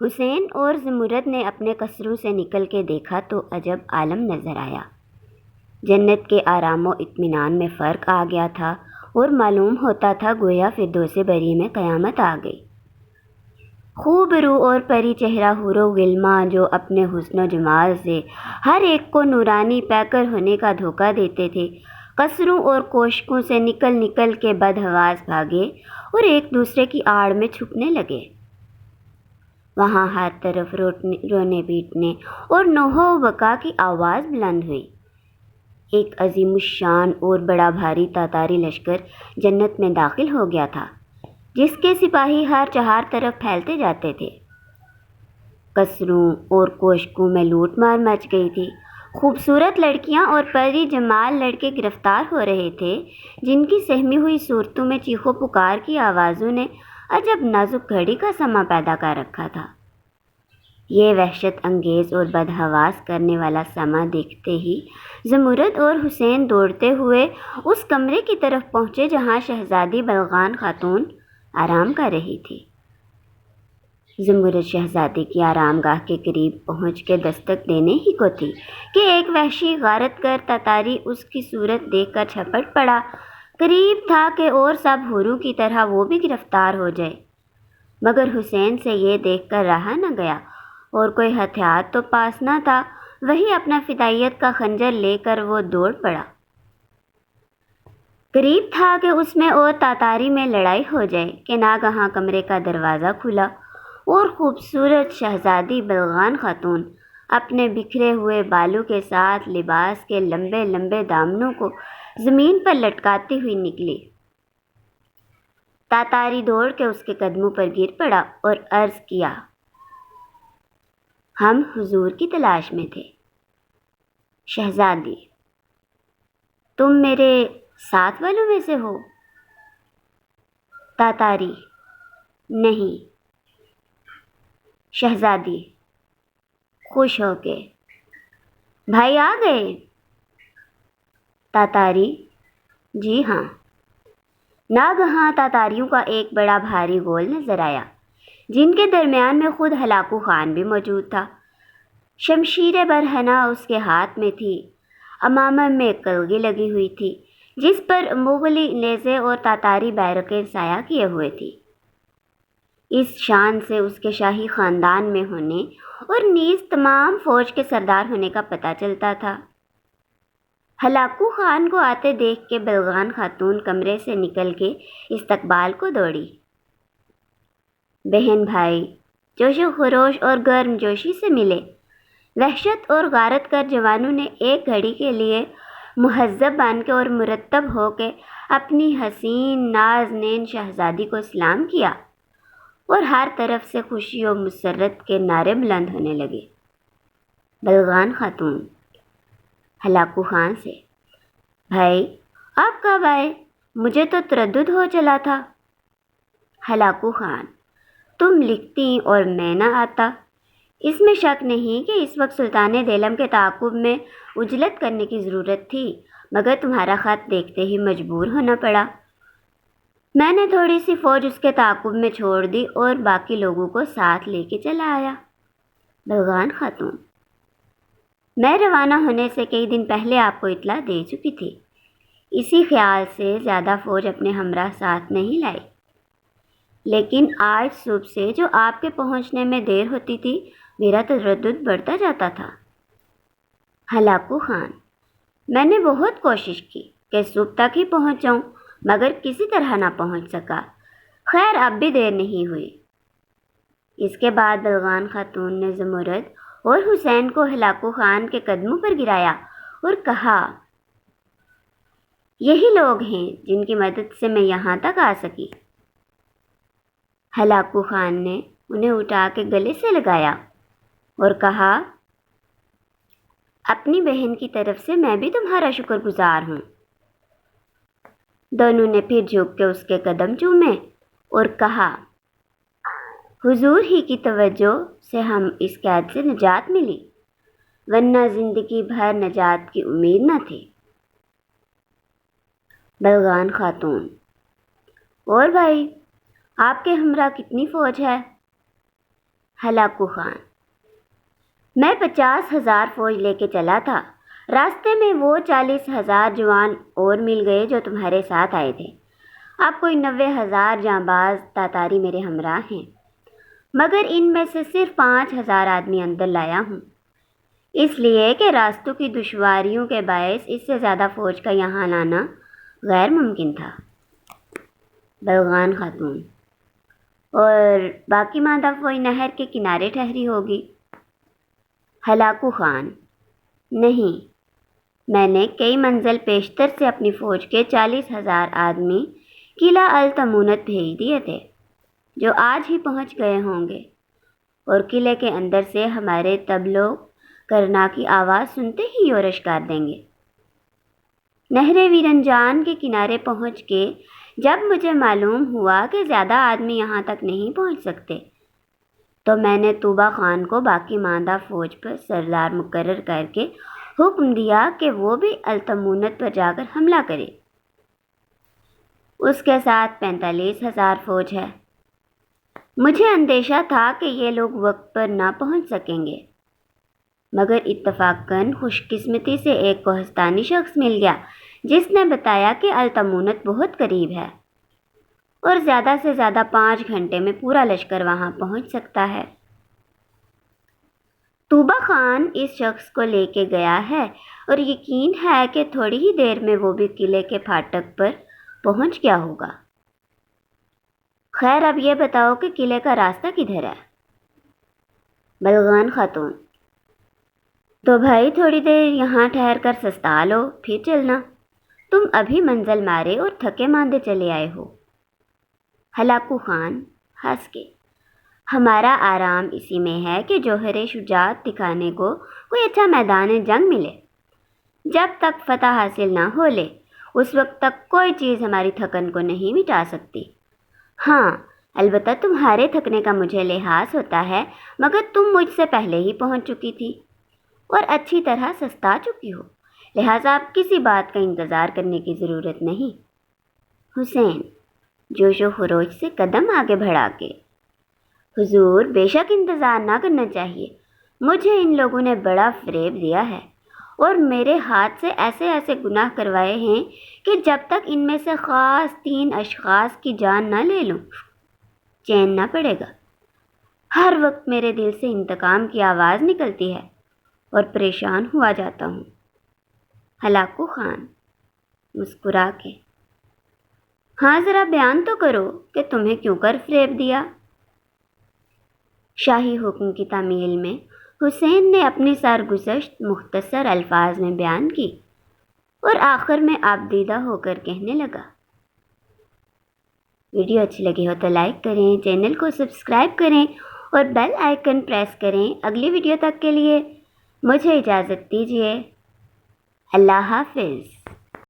حسین اور زمرد نے اپنے قصروں سے نکل کے دیکھا تو عجب عالم نظر آیا۔ جنت کے آرام و اطمینان میں فرق آ گیا تھا اور معلوم ہوتا تھا گویا فردوس بری میں قیامت آ گئی۔ خوب روح اور پری چہرہ حور و غلماں جو اپنے حسن و جمال سے ہر ایک کو نورانی پیکر ہونے کا دھوکہ دیتے تھے، قصروں اور کوشکوں سے نکل نکل کے بدحواس بھاگے اور ایک دوسرے کی آڑ میں چھپنے لگے۔ وہاں ہر طرف رونے پیٹنے اور نوحہ و بکا کی آواز بلند ہوئی۔ ایک عظیم الشان اور بڑا بھاری تاتاری لشکر جنت میں داخل ہو گیا تھا، جس کے سپاہی ہر چہار طرف پھیلتے جاتے تھے۔ قصروں اور کوشکوں میں لوٹ مار مچ گئی تھی۔ خوبصورت لڑکیاں اور پری جمال لڑکے گرفتار ہو رہے تھے، جن کی سہمی ہوئی صورتوں میں چیخ و پکار کی آوازوں نے عجب نازک گھڑی کا سما پیدا کر رکھا تھا۔ یہ وحشت انگیز اور بدحواس کرنے والا سما دیکھتے ہی زمرد اور حسین دوڑتے ہوئے اس کمرے کی طرف پہنچے جہاں شہزادی بلغان خاتون آرام کر رہی تھی۔ زمرد شہزادی کی آرام گاہ کے قریب پہنچ کے دستک دینے ہی کو تھی کہ ایک وحشی غارت گر تاتاری اس کی صورت دیکھ کر جھپٹ پڑا۔ قریب تھا کہ اور سب حوروں کی طرح وہ بھی گرفتار ہو جائے، مگر حسین سے یہ دیکھ کر رہا نہ گیا اور کوئی ہتھیار تو پاس نہ تھا، وہی اپنا فدائیت کا خنجر لے کر وہ دوڑ پڑا۔ قریب تھا کہ اس میں اور تاتاری میں لڑائی ہو جائے کہ ناگہاں کمرے کا دروازہ کھلا اور خوبصورت شہزادی بلغان خاتون اپنے بکھرے ہوئے بالوں کے ساتھ لباس کے لمبے لمبے دامنوں کو زمین پر لٹکاتی ہوئی نکلی۔ تاتاری دوڑ کے اس کے قدموں پر گر پڑا اور عرض کیا، ہم حضور کی تلاش میں تھے۔ شہزادی، تم میرے ساتھ والوں میں سے ہو؟ تاتاری، نہیں۔ شہزادی خوش ہو کے، بھائی آ گئے؟ تاتاری، جی ہاں۔ ناگہاں تاتاریوں کا ایک بڑا بھاری گول نظر آیا، جن کے درمیان میں خود ہلاکو خان بھی موجود تھا۔ شمشیر برہنہ اس کے ہاتھ میں تھی، امامہ میں کلگی لگی ہوئی تھی جس پر مغلی نیزے اور تاتاری بیرقیں سایہ کیے ہوئے تھی۔ اس شان سے اس کے شاہی خاندان میں ہونے اور نیز تمام فوج کے سردار ہونے کا پتہ چلتا تھا۔ ہلاکو خان کو آتے دیکھ کے بلغان خاتون کمرے سے نکل کے استقبال کو دوڑی۔ بہن بھائی جوش و خروش اور گرم جوشی سے ملے۔ وحشت اور غارت گر جوانوں نے ایک گھڑی کے لیے مہذب بن کے اور مرتب ہو کے اپنی حسین نازنین شہزادی کو سلام کیا اور ہر طرف سے خوشی و مسرت کے نعرے بلند ہونے لگے۔ بلغان خاتون ہلاکو خان سے، بھائی آپ کب آئے؟ مجھے تو تردد ہو چلا تھا۔ ہلاکو خان، تم لکھتی اور میں نہ آتا۔ اس میں شک نہیں کہ اس وقت سلطان دیلم کے تعاقب میں عجلت کرنے کی ضرورت تھی، مگر تمہارا خط دیکھتے ہی مجبور ہونا پڑا۔ میں نے تھوڑی سی فوج اس کے تعاقب میں چھوڑ دی اور باقی لوگوں کو ساتھ لے کے چلا آیا۔ بلغان خاتون، میں روانہ ہونے سے کئی دن پہلے آپ کو اطلاع دے چکی تھی۔ اسی خیال سے زیادہ فوج اپنے ہمراہ ساتھ نہیں لائی، لیکن آج صبح سے جو آپ کے پہنچنے میں دیر ہوتی تھی، میرا تردد بڑھتا جاتا تھا۔ ہلاکو خان، میں نے بہت کوشش کی کہ صبح تک ہی پہنچ جاؤں، مگر کسی طرح نہ پہنچ سکا۔ خیر اب بھی دیر نہیں ہوئی۔ اس کے بعد بلغان خاتون نے زمرد اور حسین کو ہلاکو خان کے قدموں پر گرایا اور کہا، یہی لوگ ہیں جن کی مدد سے میں یہاں تک آ سکی۔ ہلاکو خان نے انہیں اٹھا کے گلے سے لگایا اور کہا، اپنی بہن کی طرف سے میں بھی تمہارا شکر گزار ہوں۔ دونوں نے پھر جھک کے اس کے قدم چومے اور کہا، حضور ہی کی توجہ سے ہم اس قید سے نجات ملی، ورنہ زندگی بھر نجات کی امید نہ تھی۔ بلغان خاتون، اور بھائی آپ کے ہمراہ کتنی فوج ہے؟ ہلاکو خان: میں 50,000 فوج لے کے چلا تھا، راستے میں وہ 40,000 جوان اور مل گئے جو تمہارے ساتھ آئے تھے۔ اب کوئی 90,000 جانباز تاتاری میرے ہمراہ ہیں، مگر ان میں سے صرف 5,000 آدمی اندر لایا ہوں، اس لیے کہ راستوں کی دشواریوں کے باعث اس سے زیادہ فوج کا یہاں لانا غیر ممکن تھا۔ بلغان خاتون: اور باقی ماندہ فوج نہر کے کنارے ٹھہری ہوگی؟ ہلاکو خان: نہیں، میں نے کئی منزل پیشتر سے اپنی فوج کے 40,000 آدمی قلعہ التمونت بھیج دیے تھے، جو آج ہی پہنچ گئے ہوں گے، اور قلعے کے اندر سے ہمارے تبلوں کرنا کی آواز سنتے ہی یورش کر دیں گے۔ نہر ویرنجان کے کنارے پہنچ کے جب مجھے معلوم ہوا کہ زیادہ آدمی یہاں تک نہیں پہنچ سکتے، تو میں نے توبہ خان کو باقی ماندہ فوج پر سردار مقرر کر کے حکم دیا کہ وہ بھی التمونت پر جا کر حملہ کرے۔ اس کے ساتھ 45,000 فوج ہے۔ مجھے اندیشہ تھا کہ یہ لوگ وقت پر نہ پہنچ سکیں گے، مگر اتفاقاً خوش قسمتی سے ایک کوہستانی شخص مل گیا جس نے بتایا کہ التمونت بہت قریب ہے اور زیادہ سے زیادہ 5 گھنٹے میں پورا لشکر وہاں پہنچ سکتا ہے۔ توبہ خان اس شخص کو لے کے گیا ہے اور یقین ہے کہ تھوڑی ہی دیر میں وہ بھی قلعے کے پھاٹک پر پہنچ گیا ہوگا۔ خیر اب یہ بتاؤ کہ قلعے کا راستہ کدھر ہے؟ بلغان خاتون: تو بھائی تھوڑی دیر یہاں ٹھہر کر سستا لو، پھر چلنا، تم ابھی منزل مارے اور تھکے ماندے چلے آئے ہو۔ ہلاکو خان ہنس کے: ہمارا آرام اسی میں ہے کہ جوہر شجاعت دکھانے کو کوئی اچھا میدان جنگ ملے۔ جب تک فتح حاصل نہ ہو لے اس وقت تک کوئی چیز ہماری تھکن کو نہیں مٹا سکتی۔ ہاں البتہ تمہارے تھکنے کا مجھے لحاظ ہوتا ہے، مگر تم مجھ سے پہلے ہی پہنچ چکی تھی اور اچھی طرح سستا چکی ہو، لہٰذا اب کسی بات کا انتظار کرنے کی ضرورت نہیں۔ حسین جوش و خروش سے قدم آگے بڑھا کے: حضور بے شک انتظار نہ کرنا چاہیے، مجھے ان لوگوں نے بڑا فریب دیا ہے اور میرے ہاتھ سے ایسے ایسے گناہ کروائے ہیں کہ جب تک ان میں سے خاص 3 اشخاص کی جان نہ لے لوں چین نہ پڑے گا۔ ہر وقت میرے دل سے انتقام کی آواز نکلتی ہے اور پریشان ہوا جاتا ہوں۔ ہلاکو خان مسکرا کے: ہاں ذرا بیان تو کرو کہ تمہیں کیوں کر فریب دیا؟ شاہی حکم کی تعمیل میں حسین نے اپنی سرگزشت مختصر الفاظ میں بیان کی اور آخر میں آبدیدہ ہو کر کہنے لگا: ویڈیو اچھی لگی ہو تو لائک کریں، چینل کو سبسکرائب کریں اور بیل آئیکن پریس کریں۔ اگلی ویڈیو تک کے لیے مجھے اجازت دیجیے۔ اللہ حافظ۔